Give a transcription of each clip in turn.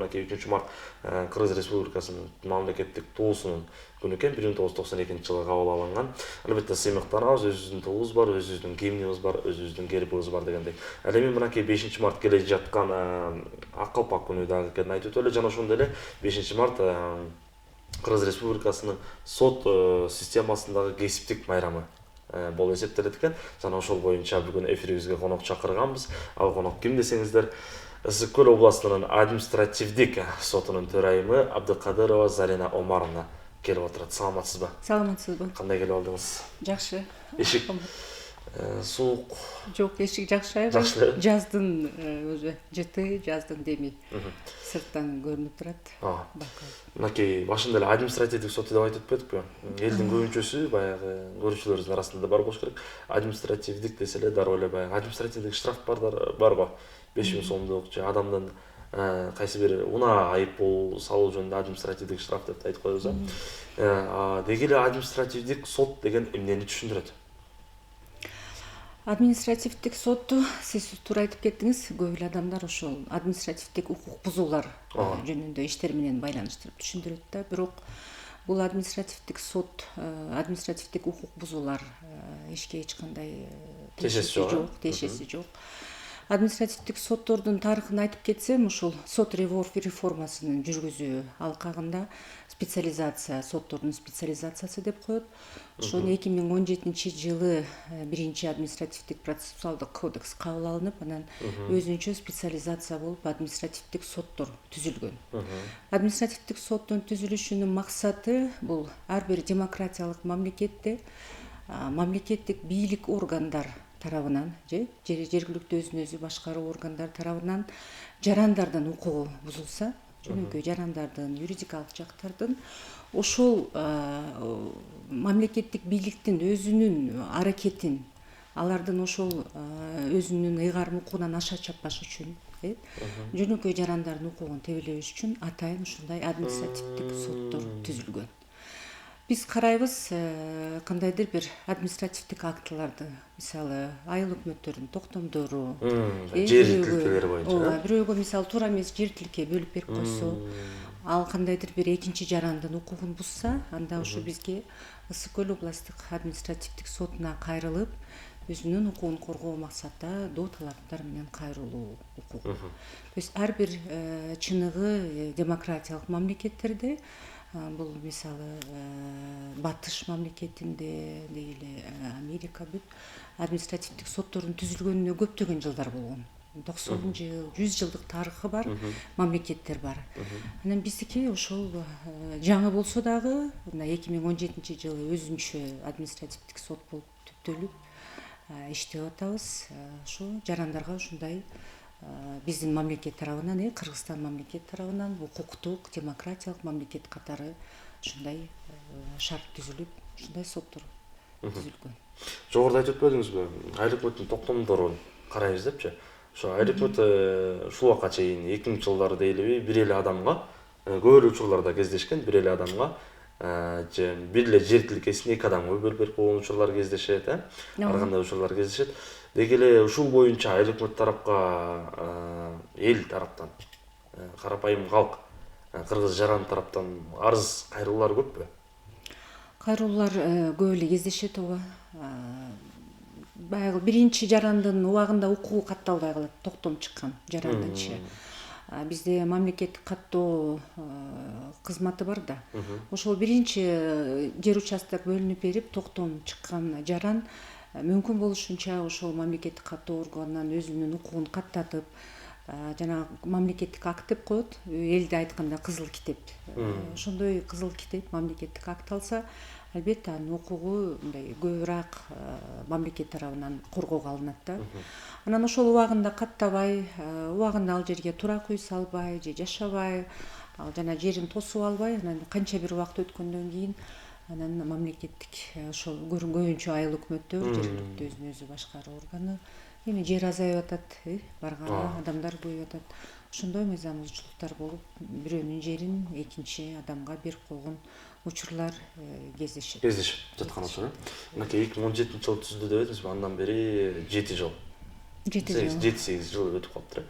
мынакей 3 март Кыргыз Республикасынын мамлекеттик туусунун күнү экен, 1992-жылы кабыл алынган. Албетте сыймыктанабыз, өзүбүздүн туубуз бар, өзүбүздүн кийимибиз бар, өзүбүздүн гербибиз бар дегендей. Ал эми мынакей 5-март келе жаткан ак калпак күнү дагы экенин айтып өтөлү. Жана ошондой эле 5-март Кыргыз Республикасынын сот системасындагы кесиптик майрамы болуп эсептелет экен. Жана ошол боюнча бүгүн эфирибизге конок чакырганбыз. Ал конок ким десеңиздер, Ысык Көл областынын административдик сотунун төрайымы Абдыкадырова Зарина Омаровна келип отурат. Саламатсызбы? Саламатсызбы? Кандай келип алдыңыз? Жакшы. Эшик суук? Жок, эшик жакшы аябай. Жакшы. Жаздын өзү жыты, жаздын деми сырттан көрүнүп турат. Мынакей башында эле административдик сот деп айтып өтпөдүкпү? Элдин көбүнчөсү баягы көрүүчүлөрүбүздүн арасында да бар болуш керек. Административдик десе эле дароо эле баягы административдик штраф барго. 5000 сомдук же адамдын кайсы бир унаа айыппул салуу жөнүндө административдик штраф деп айтып коебуз. Деги эле административдик сот деген эмнени түшүндүрөт? Административдик сотту сиз туура айтып кеттиңиз. Көп эле адамдар ошол административдик укук бузуулар жөнүндө иштер менен байланыштырып түшүндүрөт да. Бирок бул административдик сот, административдик укук бузуулар ишке эч кандай тиешеси жок. Административдик соттордун тарыхын айтып кетсем, ушул сот реформасынын жүргүзүү алкагында специализация, соттордун специализациясы деп коет. Ошону 2017-жылы биринчи административдик процессуалдык кодекс кабыл алынып, анан өзүнчө специализация болуп административдик соттор түзүлгөн. Административдик соттун түзүлүшүнүн максаты бул ар бир демократиялык мамлекетте мамлекеттик бийлик органдар тарабынан же жергиликтүү өзүн өзү башкаруу органдар тарабынан жарандардын укугу бузулса, жөнөкөй жарандардын, юридикалык жактардын ошол мамлекеттик бийликтин өзүнүн аракетин, алардын ошол өзүнүн ыйгарым укугунан аша чаппаш үчүн, жөнөкөй жарандардын укугун тебелебеш үчүн атайын ушундай административдик соттор түзүлгөн. Биз карайбыз кандайдыр бир административдик актыларды, мисалы айыл өкмөттөрдүн токтомдору, жер тилкелери боюнча. Бирөөгө мисалы туура эмес жер тилке бөлүп берип койсо, ал кандайдыр бир экинчи жарандын укугун бузса, анда ушу бизге Ысык Көл областтык административдик сотуна кайрылып, өзүнүн укугун коргоо максатта доо талаптар менен кайрылуу укугу. То есть ар бир чыныгы демократиялык мамлекеттерде, бул мисалы батыш мамлекетинде деги Америка бүт административдик соттордун түзүлгөнүнө көптөгөн жылдар болгон. 90 жыл, 100 жылдык тарыхы бар мамлекеттер бар. Анан биздики ошол жаңы болсо дагы 2017-жылы өзүнчө административдик сот болуп түптөлүп иштеп атабыз. Ошо жарандарга ушундай биздин мамлекет тарабынан, Кыргызстан мамлекет тарабынан укуктук, демократиялык мамлекет катары ушундай шарт түзүлүп, ушундай соттор түзүлгөн. Жогоруда айтып өтпөдүңүзбү? Айыл өкмөттүн токтомдорун карайбыз депчи. Ошо айыл өкмөт ушул убакка чейин 2000-жылдары дейлиби бир эле адамга көп эле учурларда кездешкен, бир эле адамга же бир эле жер тилкесин 2 адамга бөлүп берип койгон учурлар кездешет, ар кандай учурлар кездешет. Деги эле ушул боюнча айыл өкмөт тарапка эл тараптан, карапайым калк, кыргыз жаран тараптан арыз кайрылуулар көппү? Кайрылуулар көп эле кездешет, ооба. Баягы биринчи жарандын убагында укугу катталбай калат, токтом чыккан жарандынчы. Бизде мамлекеттик каттоо кызматы бар да. Ошол биринчи жер участок бөлүнүп берип, токтом чыккан жаран мүмкүн болушунча ошол мамлекеттик каттоо органынан өзүнүн укугун каттатып, жана мамлекеттик акт деп коет, элде айтканда кызыл китеп. Ошондой кызыл китеп мамлекеттик акт алса, албетте анын укугу мындай көбүрөөк мамлекет тарабынан коргоого алынат да. Анан ошол убагында каттабай, убагында ал жерге турак үй салбай же жашабай, жана жерин тосуп албай, анан канча бир убакыт өткөндөн кийин анан мамлекеттик ошол көбүнчө айыл өкмөттөр, жергиликтүү өзүн өзү башкаруу органы, эми жер азайып атат, барган адамдар көбөйүп атат. Ошондой мыйзам бузуучулуктар болуп, бирөөнүн жерин экинчи адамга берип койгон учурлар кездешет. Кездешип жаткан учур. Мынакей 2017-жылы түзүлдү деп едиңизби? Андан бери 7 жыл. 7-8 жыл өтүп калыптыр.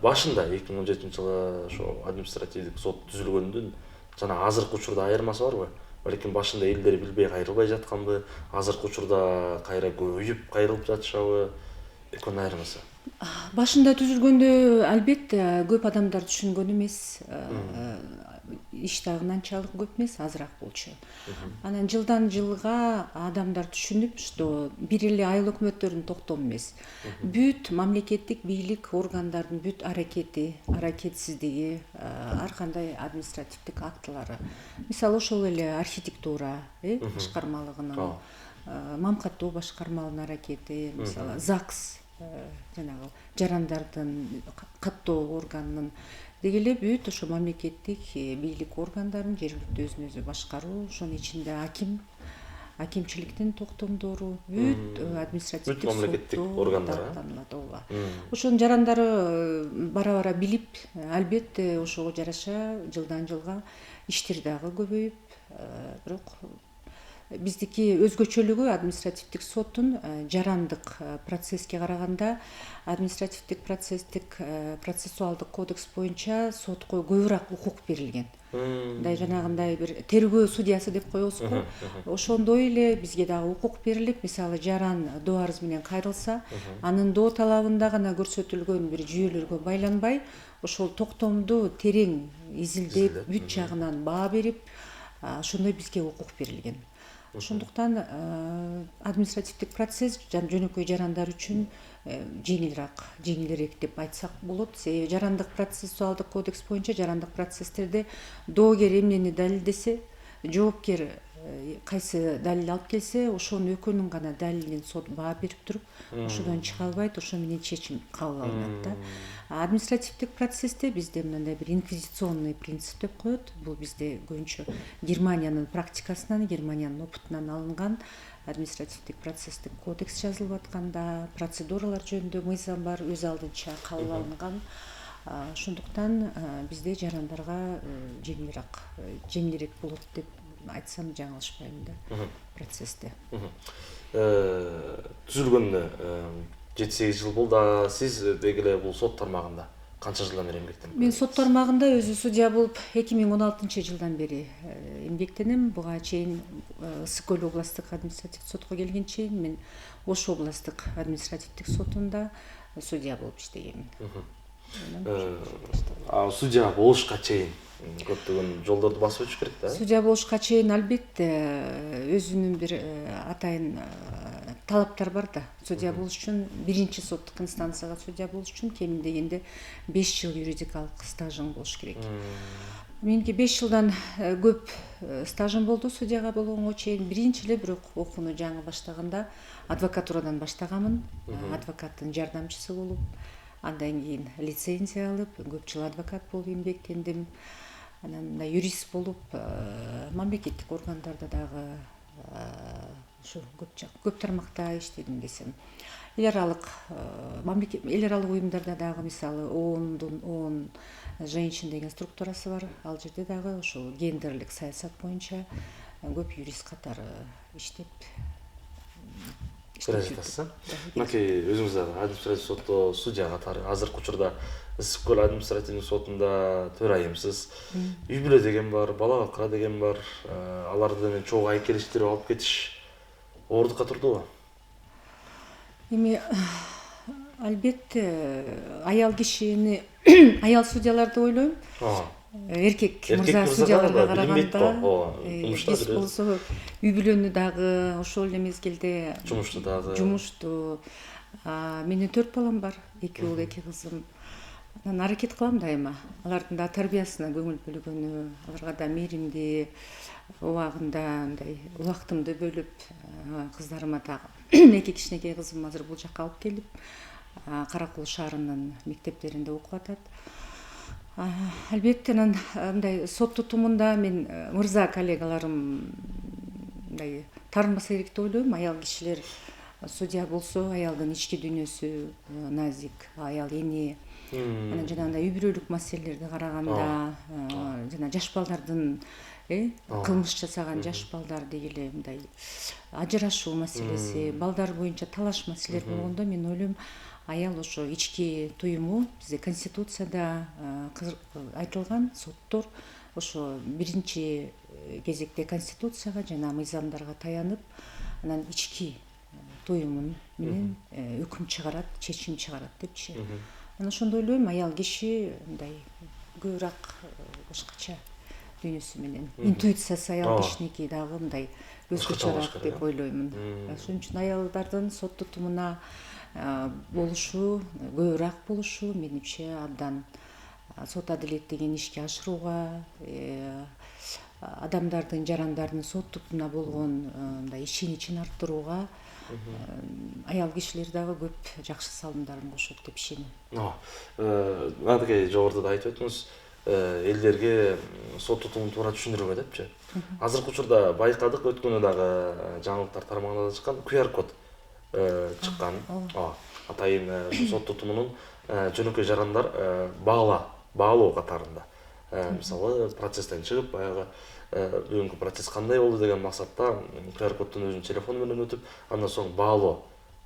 Башында 2017-жылы ошо административдик сот түзүлгөндүн жана азыркы учурда айырмасы барбы? Балким башында элдер билбей кайрылбай жатканбы, азыркы учурда кайра көбөйүп кайрылып жатышабы? Экөөнүн айырмасы. Башында түзүлгөндө албетте көп адамдар түшүнгөн эмес. Иш дагы анчалык көп эмес, азыраак болчу. Анан жылдан жылга адамдар түшүнүп, что бир эле айыл өкмөттөрдүн токтому эмес. Бүт мамлекеттик бийлик органдардын бүт аракетсиздиги, ар кандай административдик актылары. Мисалы ошол эле архитектура башкармалыгынын, мамкаттоо башкармалыгынын аракети, мисалы ЗАГС, жанагы жарандардын каттоо органынын деги эле бүт ошо мамлекеттик бийлик органдарын жергиликтүү өзүн өзү башкаруу, ошонун ичинде акимчиликтин токтомдору, бүт административдик мамлекеттик органдар танылат. Ооба. Ошонун жарандары бара билип, албетте ошого жараша жылдан жылга иштер дагы көбөйүп, бирок биздики өзгөчөлүгү административдик соттун жарандык процесске караганда административдик процессуалдык кодекс боюнча сотко көбүрөөк укук берилген. Мындай жанагындай бир тергөө судьясы деп коебузго, ошондой эле бизге дагы укук берилип, мисалы жаран доо арыз менен кайрылса, анын доо талабында гана көрсөтүлгөн бир жүйөлөргө байланбай, ошол токтомду терең изилдеп, бүт жагынан баа берип, ошондой бизге укук берилген. Ошондуктан административдик процесс жөнөкөй жарандар үчүн жеңилирээк деп айтсак болот. Себеби жарандык процессуалдык кодекс боюнча жарандык процесстерде доогер эмнени далилдесе, жоопкер кайсы далил алып келсе, ошонун экөөнүн гана далилин сот баа берип туруп, ошодон чыга албайт, ошо менен чечим кабыл алынат да. Административдик процессте бизде мындай бир инквизиционный принцип деп коет. Бул бизде көбүнчө Германиянын практикасынан, Германиянын опытынан алынган административдик процесстик кодекс жазылып атканда, процедуралар жөнүндө мыйзам бар, өз алдынча кабыл алынган. Ошондуктан бизде жарандарга жеңилирээк болот деп айтсам жаңылышпайм да процессте. Түзүлгөнүнө 7-8 жыл болду. Сиз деги эле бул сот тармагында канча жылдан бери эмгектенип? Мен сот тармагында өзү судья болуп 2016-жылдан бери эмгектенем. Буга чейин Ысык-Көл областтык административдик сотко келген чейин мен Ош областтык административдик сотунда судья болуп иштегенмин. Судья болушка чейин көптөгөн жолдорду басып өтүш керек да. Судья болушка чейин албетте өзүнүн бир атайын талаптар бар да. Судья болуш үчүн биринчи соттук инстанцияга судья болуш үчүн кем дегенде 5 жыл юридикалык стажың болуш керек. Меники 5 жылдан көп стажым болду судьяга болгонго чейин. Биринчи эле бирок окууну жаңы баштаганда адвокатурадан баштаганмын. Адвокаттын жардамчысы болуп, андан кийин лицензия алып, көп жыл адвокат болуп эмгектендим. Анан юрист болуп, мамлекеттик органдарда дагы ушу көп тармакта иштедим десем. Эл аралык уюмдарда дагы мисалы ООН женщин деген структурасы бар. Ал жерде дагы ошол гендерлик саясат боюнча көп юрист катары иштеп жатасыз. Мынакей өзүңүз дагы административдик сотто судья катары азыркы учурда Ысык-Көл административдик сотунда төрайымсыз. Үй бүлө деген бар, бала бакыра деген бар. Аларды менен чогуу айкелиштирип алып кетиш оордукка турдубу? Эми албетте аял кишини аял судьяларды ойлойм. Эркек мырза судьяларга караганда биз болсо үй бүлөнү дагы ошол эле мезгилде жумушту. Менин 4 балам бар, 2 уул, 2 кызым. Анан аракет кылам дайыма алардын да тарбиясына көңүл бөлгөнү, аларга да мээримди убагында андай убактымды бөлүп, кыздарыма дагы 2 кичинекей кызым азыр бул жакка алып келип, Каракул шаарынын мектептеринде окуп атат. Албетте анан мындай сот тутумунда мен мырза коллегаларым мындай таарынбаса керек деп ойлойм. Аял кишилер судья болсо, аялдын ички дүйнөсү назик, аял эне. Анан жанагындай үй бүлөлүк маселелерди караганда, жана жаш балдардын кылмыш жасаган жаш балдар дегиле мындай ажырашуу маселеси, балдар боюнча талаш маселелер болгондо мен ойлойм аял ошо ички туюму бизде конституцияда айтылган соттор ошо биринчи кезекте конституцияга жана мыйзамдарга таянып анан ички туюмун менен өкүм чыгарат, чечим чыгарат депчи. Анан ошондо ойлойм аял киши мындай көбүрөөк башкача дүйнөсү менен интуициясы аял кишиники дагы мындай өзгөчөрөөк деп ойлоймун. Ошон үчүн аялдардын сот тутумуна болушу, көбүрөөк болушу менимче абдан сот адилеттигин ишке ашырууга, адамдардын, жарандардын сот тутумуна болгон мындай ишеничин арттырууга аял кишилер дагы көп жакшы салымдарын кошот деп ишенем. Надыгей жогоруда айтып өттүңүз, элдерге сот тутумун туура түшүндүргө депчи. Азыркы учурда байкадык, өткөнү дагы жаңылыктар тармагында да чыккан QR код чыккан. Атайын сот тутумунун жөнөкөй жарандар баалоо катарында. Мисалы процесстен чыгып, баягы бүгүнкү процесс кандай болду деген максатта QR коддун өзүнүн телефону менен өтүп, андан соң баалоо.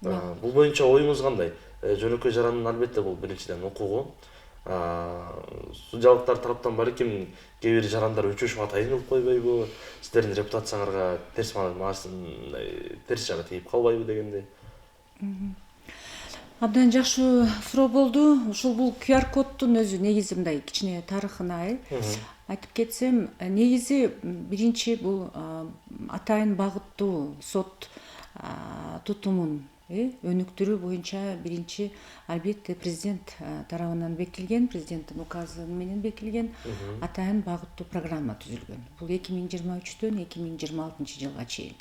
Бул боюнча оюңуз кандай? Жөнөкөй жарандын албетте бул биринчиден укугу. Судьялыктар тараптан балким кээ бир жарандар өчөшүп атайын кылып койбойбу? Сиздердин репутацияңарга терс жагы тийип калбайбы дегендей. Абдан жакшы суроо болду. Ушул бул QR коддун өзү негизи мындай кичине тарыхына айтып кетсем, негизи биринчи бул атайын багыттуу сот тутумун өнүктүрүү боюнча биринчи албетте президент тарабынан бекитилген, президенттин указы менен бекитилген атайын багыттуу программа түзүлгөн. Бул 2023-төн 2026 жылга чейин.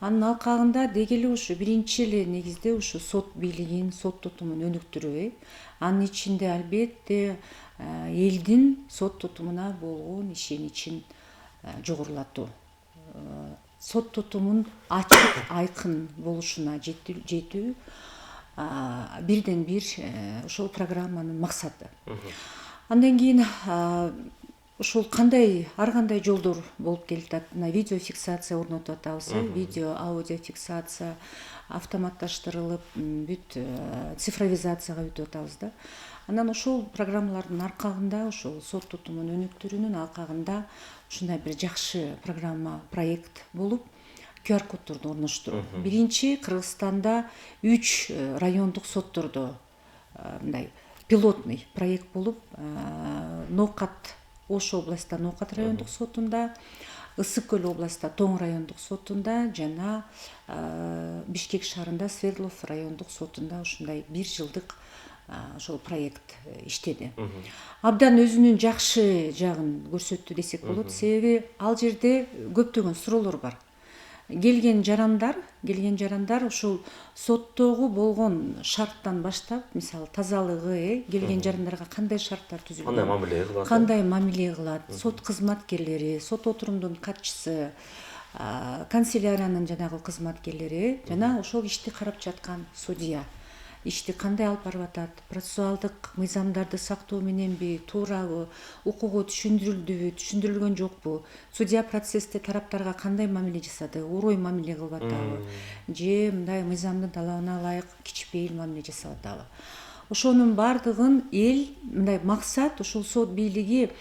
Анын алкагында деги эле ушу биринчи эле негизде ушу сот бийлигин, сот тутумун өнүктүрүү, анын ичинде албетте элдин сот тутумуна болгон ишеничин жогорулатуу. Сот тутумун ачык, айкын болушуна жетүү бирден бир ошол программанын максаты. Андан кийин ушул ар кандай жолдор болуп келатат. Видео фиксация орнотуп атабыз, видео, аудио фиксация автоматташтырылып, бүт цифровизацияга өтүп атабыз да. Анан ошол программалардын аркагында, ошол сот тутумун өнүктүрүүнүн аркагында ушундай бир жакшы программа, проект болуп, QR коддорду орноштуруу. Биринчи Кыргызстанда 3 райондук соттордо мындай пилотный проект болуп, Ноокат, Ош областта Ноокат райондук сотунда, Ысык Көл областта Тоң райондук сотунда жана Бишкек шаарында Свердлов райондук сотунда ушундай 1 жылдык ошол проект иштеди. Абдан өзүнүн жакшы жагын көрсөттү десек болот, себеби ал жерде көптөгөн суроолор бар. Келген жарандар ушул соттогу болгон шарттан баштап, мисалы тазалыгы, келген жарандарга кандай шарттар түзүлгөн, кандай мамиле кылат, сот кызматкерлери, сот отурумдун катчысы, канцеляриянын жанагы кызматкерлери жана ошол ишти карап жаткан судья ишти кандай алып барып атат, процессуалдык мыйзамдарды сактоо мененби, туурабы, укугу түшүндүрүлдүбү, түшүндүрүлгөн жокпу, судья процессте тараптарга кандай мамиле жасады, орой мамиле кылып атабы, же мындай мыйзамдын талабына ылайык кичпейил мамиле жасап атабы. Ошонун бардыгын эл мындай максат ушул сот бийлиги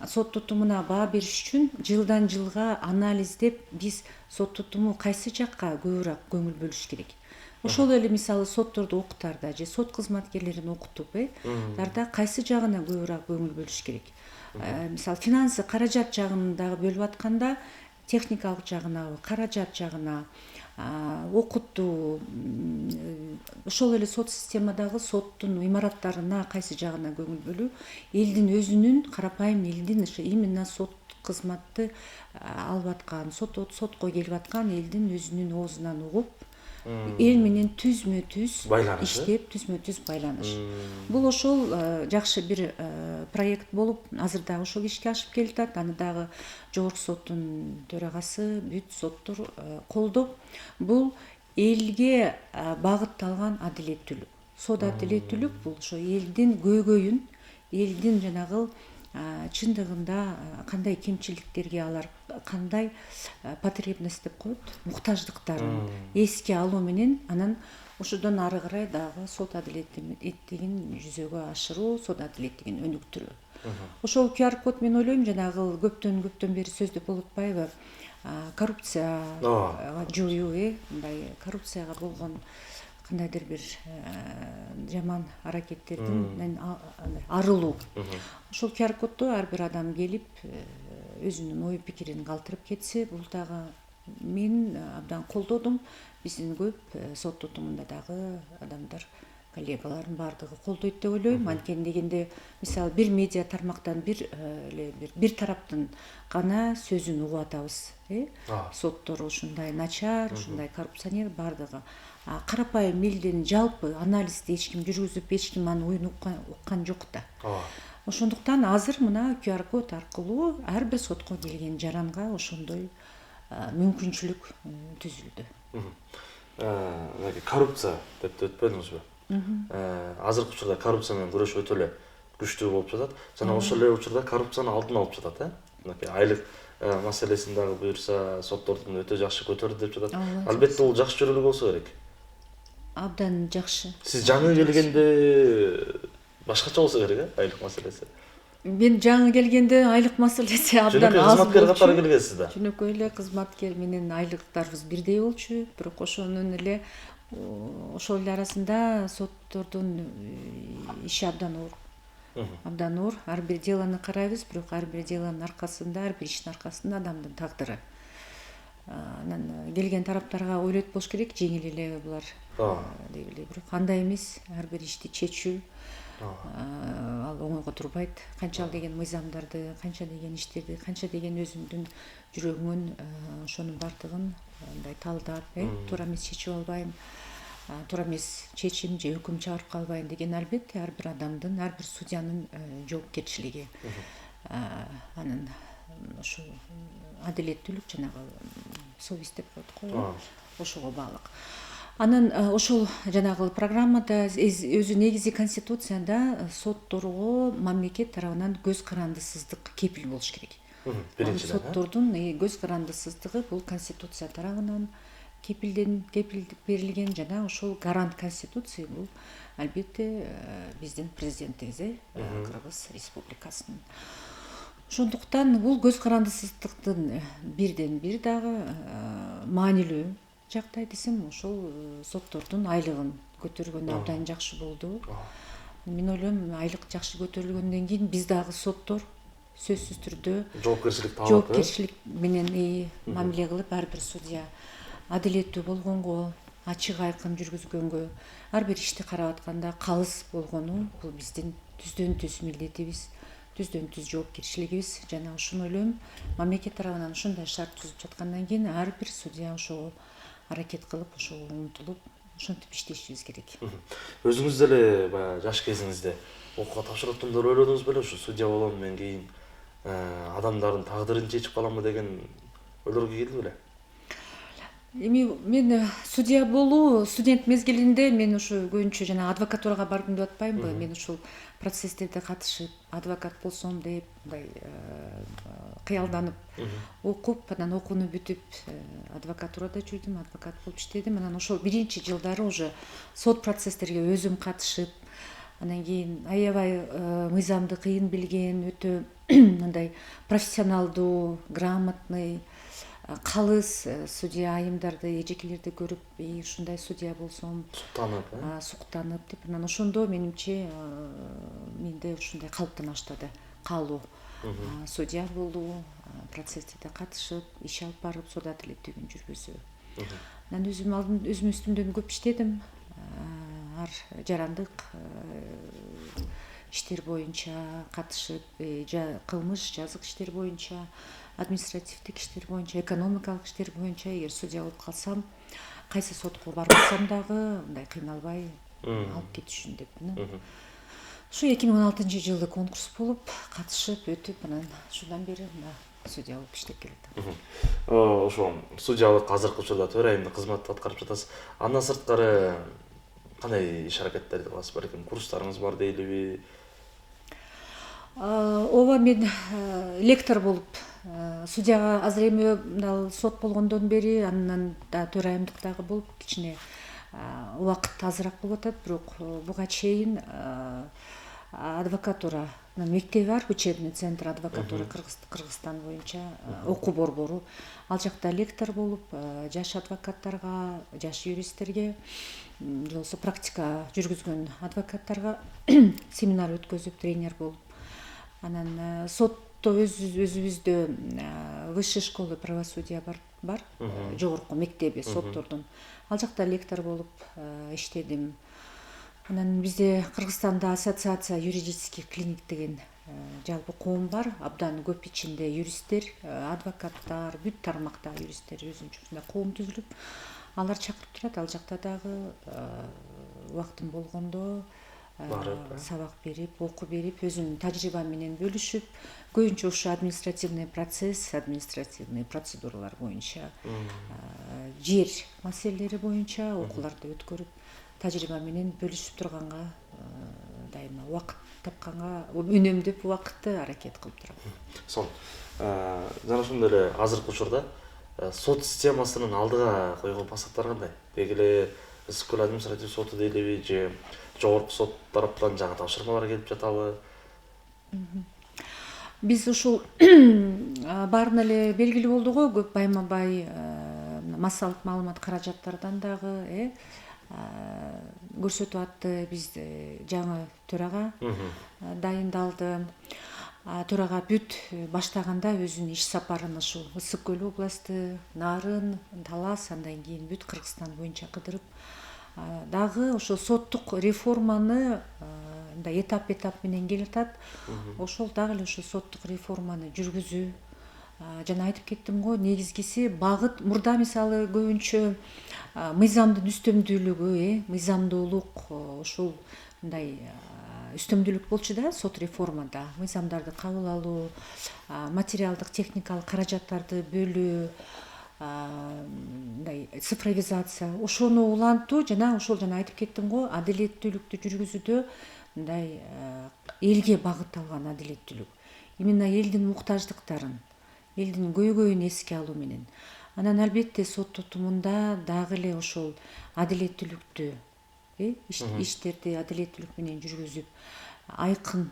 сот тутумуна баа бериш үчүн жылдан жылга анализдеп, биз сот тутуму кайсы жакка көбүрөөк көңүл бөлүш керек. Ошол эле мисалы сотторду окутарда же сот кызматкерлерин окутуп, тарда кайсы жагына көбүрөөк көңүл бөлүш керек. Мисалы финансы, каражат жагын дагы бөлүп атканда, техникалык жагына, каражат жагына, окуттуу, ошол эле сот системадагы соттун имараттарына кайсы жагына көңүл бөлүү, элдин өзүнүн, карапайым элдин именно сот кызматты алып аткан, сотко келип аткан элдин өзүнүн оозунан угуп, эл менен түзмө-түз иштеп, түзмө-түз байланыш. Бул ошол жакшы бир проект болуп, азыр дагы ошол ишке ашып келатат. Аны дагы жогорку соттун төрагасы, бүт соттор колдоп, бул элге багытталган адилеттүүлүк. Сот адилеттүүлүк бул ошо элдин көйгөйүн, элдин жанагы чындыгында кандай кемчиликтерге алар кандай потребность деп коет, муктаждыктарын эске алуу менен анан ошодон ары карай дагы сот адилеттигин жүзөгө ашыруу, сот адилеттигин өнүктүрүү. Ошол QR код мен ойлойм жанагы көптөн бери сөздөп болуп атпайбы, коррупцияга жоюу, мындай коррупцияга болгон кандайдыр бир жаман аракеттердин арылуу. Ошол QR кодду ар бир адам келип өзүнүн ой пикирин калтырып кетсе, бул дагы мен абдан колдодум. Биздин көп сот тутумунда дагы адамдар, коллегалардын баардыгы колдойт деп ойлойм. Анткени дегенде мисалы бир медиа тармактан бир тараптын гана сөзүн угуп атабыз. Соттор ушундай начар, ушундай коррупционер баардыгы. Карапайым элдин жалпы анализди эч ким жүргүзүп, эч ким анын оюн уккан жок да. Ошондуктан азыр мына QR код аркылуу ар бир сотко келген жаранга ошондой мүмкүнчүлүк түзүлдү. Коррупция деп өтпөдүңүзбү? Азыркы учурда коррупция менен күрөш өтө эле күчтүү болуп жатат. Жана ошол эле учурда коррупцияны алдын алып жатат, айлык маселесин дагы буюрса соттордун өтө жакшы көтөрдү деп жатат. Албетте бул жакшы жүрүлүү болсо керек. Абдан жакшы. Сиз жаңы келгенде башкача болсо керек, айлык маселеси. Мен жаңы келгенде айлык маселеси абдан аз болчу. Кызматкер катары келгенсиз да. Жөнөкөй эле кызматкер менен айлыктарыбыз бирдей болчу, бирок ошонун эле ошол эле арасында соттордун иши абдан оор. Абдан оор. Ар бир делону карайбыз, бирок ар бир делонун аркасында, ар бир иштин аркасында адамдын тагдыры. Анан келген тараптарга ойлойт болуш керек, жеңил эле булар деп эле, бирок андай эмес. Ар бир ишти чечүү ал оңойго турбайт. Канча деген мыйзамдарды, канча деген иштерди, канча деген өзүңдүн жүрөгүңөн ошонун баардыгын мындай талдап, туура эмес чечип албайм, туура эмес чечим же өкүм чыгарып калбайм деген албетте ар бир адамдын, ар бир судьянын жоопкерчилиги. Анын ошо адилеттүүлүк жанагы совесть деп коет го, ошого баалык. Анан ошол жанагы программада өзү негизи конституцияда сотторго мамлекет тарабынан көз карандысыздык кепил болуш керек. Биринчиден соттордун көз карандысыздыгы бул конституция тарабынан кепилдик берилген жана ошол гарант конституция бул албетте биздин президентибиз, Кыргыз Республикасынын. Ошондуктан бул көз карандысыздыктын бирден бир дагы маанилүү жактай десем, ошол соттордун айлыгын көтөргөн абдан жакшы болду. Мен ойлойм, айлык жакшы көтөрүлгөндөн кийин биз дагы соттор сөзсүз түрдө жоопкерчилик менен мамиле кылып, ар бир судья адилеттүү болгонго, ачык айкын жүргүзгөнгө, ар бир ишти карап атканда калыс болгону бул биздин түздөн түз милдетибиз, түздөн түз жоопкерчилигибиз. Жана ошону ойлойм, мамлекет тарабынан ушундай шарт түзүп жаткандан кийин ар бир судья ошого аракет кылып, ошого умтулуп, ошентип иштешибиз керек. Өзүңүз деле баягы жаш кезиңизде окууга тапшыраттым деп ойлодуңуз беле? Ушу судья болом мен кийин адамдардын тагдырын чечип каламбы деген ойлорго келди беле? Эми мен судья болуу студент мезгилинде мен ушу көбүнчө жана адвокатурага бардым деп атпаймынбы? Мен ушул процесстерде катышып, адвокат болсом деп мындай кыялданып окуп, анан окууну бүтүп адвокатурада жүрдүм, адвокат болуп иштедим. Анан ошол биринчи жылдары уже сот процесстерге өзүм катышып, анан кийин аябай мыйзамды кыйын билген, өтө мындай профессионалдуу, грамотный, калыс судья айымдарды, эжекелерди көрүп, ушундай судья болсом, суктанып деп, анан ошондо менимче менде ушундай калыптана баштады каалоо. Судья болуу, процесстерде катышып, иш алып барып, сот адилеттүүлүгүн жүргүзүү. Анан өзүм үстүмдөн көп иштедим. Ар жарандык иштер боюнча катышып, кылмыш, жазык иштер боюнча, административдик иштер боюнча, экономикалык иштер боюнча эгер судья болуп калсам, кайсы сотко барбасам дагы мындай кыйналбай алып кетишин деп. Ушу 2016-жылы конкурс болуп, катышып, өтүп, анан ушундан бери судья болуп иштеп келатам. Ошо судьялык азыркы учурда төрайымдык кызматты аткарып жатасыз. Андан сырткары кандай иш аракеттерди кыласыз? Балким курстарыңыз бар дейлиби? ооба мен лектор болуп судьяга азыр эми мына сот болгондон бери андан да төрайымдыктагы болуп кичине убакыт азыраак болуп атат. Бирок буга чейин адвокатура мектеби бар, учебный центр адвокатура Кыргызстан боюнча окуу борбору. Ал жакта лектор болуп, жаш адвокаттарга, жаш юристтерге, же болбосо практика жүргүзгөн адвокаттарга семинар өткөзүп, тренер болуп. Анан сотто өзүбүздө высшая школа правосудия бар, жогорку мектеби соттордун. Ал жакта лектор болуп иштедим. Анан бизде Кыргызстанда ассоциация юридических клиник деген жалпы коом бар. Абдан көп ичинде юристтер, адвокаттар, бүт тармакта юристтер өзүнчө коом түзүлүп, алар чакырып турат. Ал жакта дагы убактым болгондо сабак берип, окуу берип, өзүнүн тажрыйба менен бөлүшүп, көбүнчө ушу административный процесс, административный процедуралар боюнча, жер маселелери боюнча окууларды өткөрүп, тажрыйба менен бөлүшүп турганга дайыма убакыт тапканга үнөмдөп убакытты аракет кылып турам. Сол. Жана ошондой эле азыркы учурда сот системасынын алдыга койгон максаттары кандай? Деги эле Ысык көл административ соту дейлиби же жогорку сот тараптан жаңы тапшырмалар келип жатабы? Биз ушул баарына эле белгилүү болду го, көп байма-бай массалык маалымат каражаттардан дагы көрсөтүп атты. Биз жаңы төрага дайындалды. Төрага бүт баштаганда өзүнүн иш сапарын ушул Ысык көл областы, Нарын, Талас, андан кийин бүт Кыргызстан боюнча кыдырып, дагы ошо соттук реформаны мындай этап менен келатат. Ошол дагы эле ошо соттук реформаны жүргүзүү. Жана айтып кеттим го, негизгиси багыт. Мурда мисалы көбүнчө мыйзамдын үстөмдүүлүгү, мыйзамдуулук ушул мындай үстөмдүүлүк болчу да сот реформада. Мыйзамдарды кабыл алуу, материалдык техникалык каражаттарды бөлүү, мындай цифровизация, ошону улантуу жана ошол жана айтып кеттим го, адилеттүүлүктү жүргүзүүдө мындай элге багытталган адилеттүүлүк. Именно элдин муктаждыктарын, элдин көйгөйүн эске алуу менен. Анан албетте сот тутумунда дагы эле ошол адилеттүүлүктү, иштерди адилеттүүлүк менен жүргүзүп, айкын,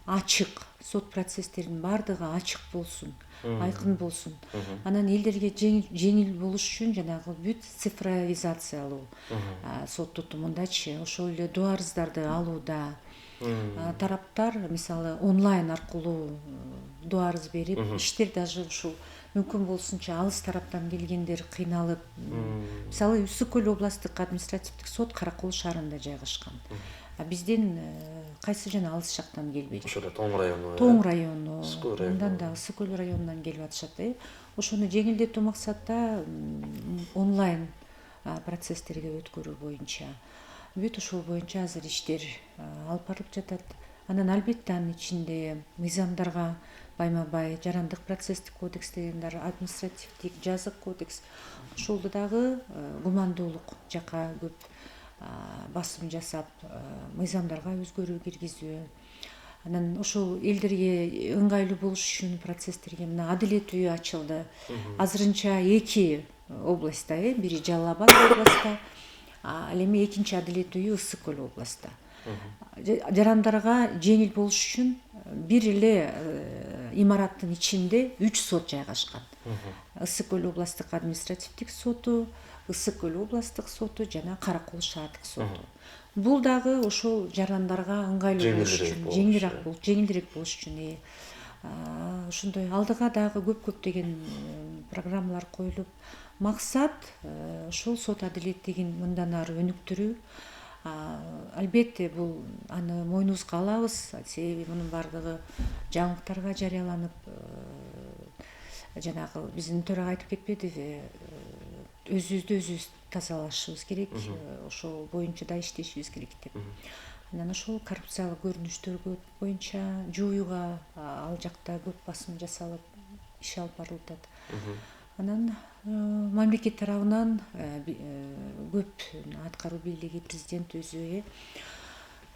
ачык, сот процесстеринин баардыгы ачык болсун, айкын болсун. Анан элдерге жеңил болуш үчүн жанагы бүт цифровизациялуу сот тутумундачы, ошол эле доо арыздарды алууда тараптар мисалы онлайн аркылуу доо арыз берип, иштер даже ушул мүмкүн болсунча алыс тараптан келгендер кыйналып. Мисалы Ысык көл областтык административдик сот Каракол шаарында жайгашкан. Бизден кайсы жана алыс жактан келбейт. Ошол Тоң району. Тоң району, андан да Ысык көл районунан келип атышат. Ошону жеңилдетүү максатта онлайн процесстерге өткөрүү боюнча бүт ушул боюнча азыр иштер алып барылып жатат. Анан албетте анын ичинде мыйзамдарга байма-бай жарандык процесстик кодекс деген бар, административдик, жазык кодекс. Ошолду дагы гумандуулук жака көп басым жасап, мыйзамдарга өзгөрүү киргизүү. Анан ошол элдерге ыңгайлуу болуш үчүн процесстерге мына адилет үйү ачылды. Азырынча 2 областта, бири Жалал Абад областта, ал эми экинчи адилет үйү Ысык көл областта. Жарандарга жеңил болуш үчүн бир эле имараттын ичинде 3 сот жайгашкан. Ысык көл областтык административдик соту, Ысык көл областтык соту жана Каракол шаардык соту. Бул дагы ошол жарандарга ыңгайлуу болуш үчүн, жеңилирээк болуш үчүн ошондой алдыга дагы көптөгөн программалар коюлуп, максат ошол сот адилеттигин мындан ары өнүктүрүү. Албетте бул аны мойнубузга алабыз, себеби мунун баардыгы жаңылыктарга жарыяланып, жанагы биздин төрага айтып кетпедиби, өзүбүздү өзүбүз тазалашыбыз керек, ошол боюнча да иштешибиз керек деп. Анан ошол коррупциялык көрүнүштөргө боюнча жууюга ал жакта көп басым жасалып, иш алып барылып атат. Анан мамлекет тарабынан көп аткаруу бийлиги, президент өзү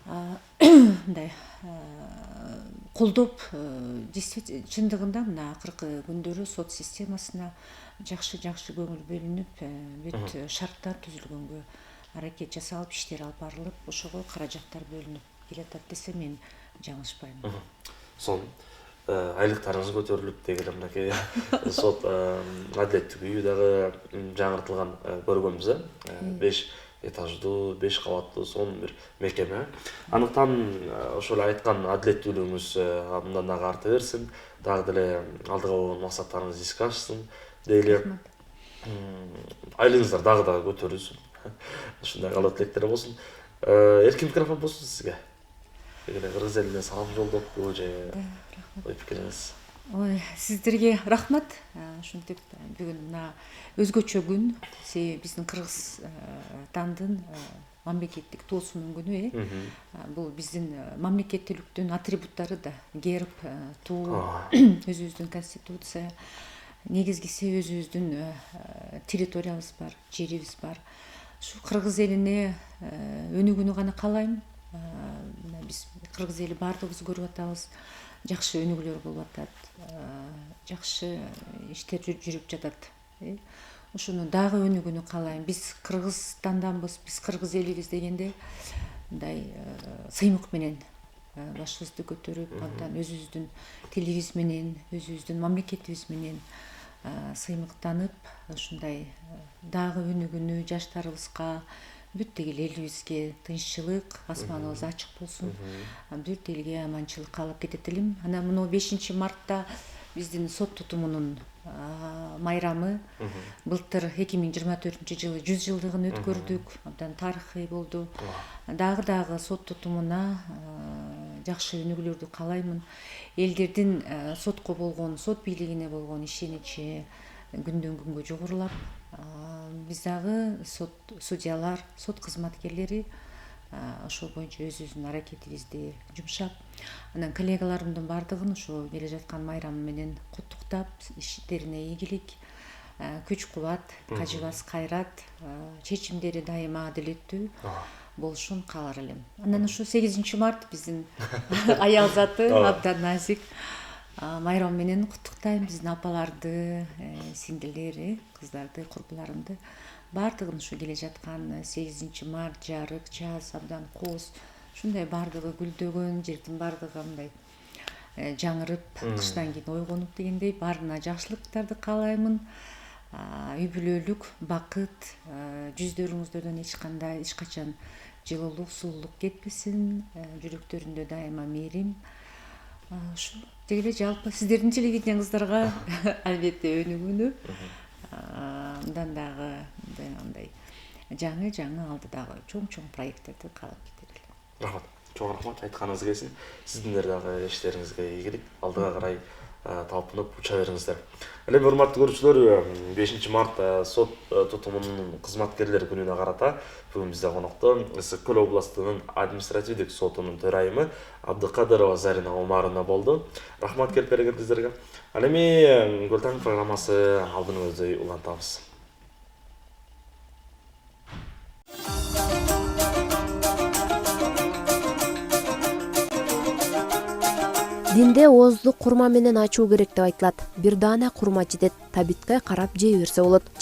мындай колдоп чындыгында мына акыркы күндөрү сот системасына жакшы көңүл бөлүнүп бүт шарттар түзүлгөнгө аракет жасалып иштер алып барылып ошого каражаттар бөлүнүп келатат десем мен жаңылышпайм. Сонун айлыктарыңыз көтөрүлүп деги эле мынакей сот адилеттик үйү дагы жаңыртылган көргөнбүз. 5 этаждуу 5 кабаттуу сонун бир мекеме. Анықтан ошол айткан адилеттүүлүгүңүз мындан дагы арта берсин, дагы деле алдыга койгон максаттарыңыз иске ашсын дейли. Айлыгыңыздар дагы көтөрүлсүн. Ушундай каалоо тилектер болсун. Эркин микрофон болсун сизге. Кыргыз элине салам жолдопту же ой пикириңиз? Ой, сиздерге рахмат. Ушинтип бүгүн мына өзгөчө күн, себеби биздин Кыргызстандын мамлекеттик туусунун күнү. Бул биздин мамлекеттүүлүктүн атрибуттары да, герб, туу, өзүбүздүн конституция, негизгиси өзүбүздүн территориябыз бар, жерибиз бар. Ушу кыргыз элине өнүгүүнү гана каалайм. Биз кыргыз эли баардыгыбыз көрүп атабыз, жакшы өнүгүүлөр болуп атат, жакшы иштер жүрүп жатат. Ушуну дагы өнүгүүнү каалайм. Биз Кыргызстанданбыз, биз кыргыз элибиз дегенде мындай сыймык менен башыбызды көтөрүп, абдан өзүбүздүн тилибиз менен, өзүбүздүн мамлекетибиз менен сыймыктанып, ушундай дагы өнүгүүнү жаштарыбызга, бүт тигил элибизге тынччылык, асманыбыз ачык болсун, бүт элге аманчылык каалап кетет элем. Анан мына 5 мартта биздин сот тутумунун майрамы, былтыр 2024-жылы 100 жылдыгын өткөрдүк, абдан тарыхый болду. Дагы сот тутумуна жакшы өнүгүүлөрдү каалаймын. Элдердин сотко болгон, сот бийлигине болгон ишеничи күндөн күнгө жогорулап, биз дагы судьялар, сот кызматкерлери ошол боюнча өзүбүздүн аракетибизди жумшап, анан коллегаларымдын баардыгын ошо келе жаткан майрамы менен куттуктап, иштерине ийгилик, күч кубат, кажыбас кайрат, чечимдери дайыма адилеттүү болушун каалар элем. Анан ушу 8 март биздин аял заты абдан назик майрам менен куттуктайм биздин апаларды, сиңдилери, кыздарды, курбуларымды. Баардыгын ушу келе жаткан 8 март жарык, жаз, абдан кооз, ушундай баардыгы гүлдөгөн, жердин баардыгы мындай жаңырып, кыштан кийин ойгонуп дегендей баарына жакшылыктарды каалаймын. Үй бүлөлүк, бакыт, жүздөрүңүздөн эч качан жылуулук, сулуулук кетпесин, жүрөктөрүндө дайыма мээрим. Ушу деги эле жалпы сиздердин телевидениеңиздарга албетте өнүгүүнү, мындан дагы мындай жаңы алдыдагы чоң проекттерди каалап кетет элем. Рахмат. Чоң рахмат, айтканыңыз келсин. Сиздер дагы иштериңизге ийгилик, алдыга карай талпынып уча бериңиздер. Эми урматтуу көрүүчүлөр, 5 март сот тутумунун кызматкерлер күнүнө карата бүгүн бизде конокто Ысык Көл областынын административдик сотунун төрайымы Абдыкадырова Зарина Омаровна болду. Рахмат келип бергениңиздерге. Ал эми Көлтаң программасы алдыңызды улантабыз. Динде оозду курма менен ачуу керек деп айтылат. Бир даана курма жетет, табитке карап жей берсе болот.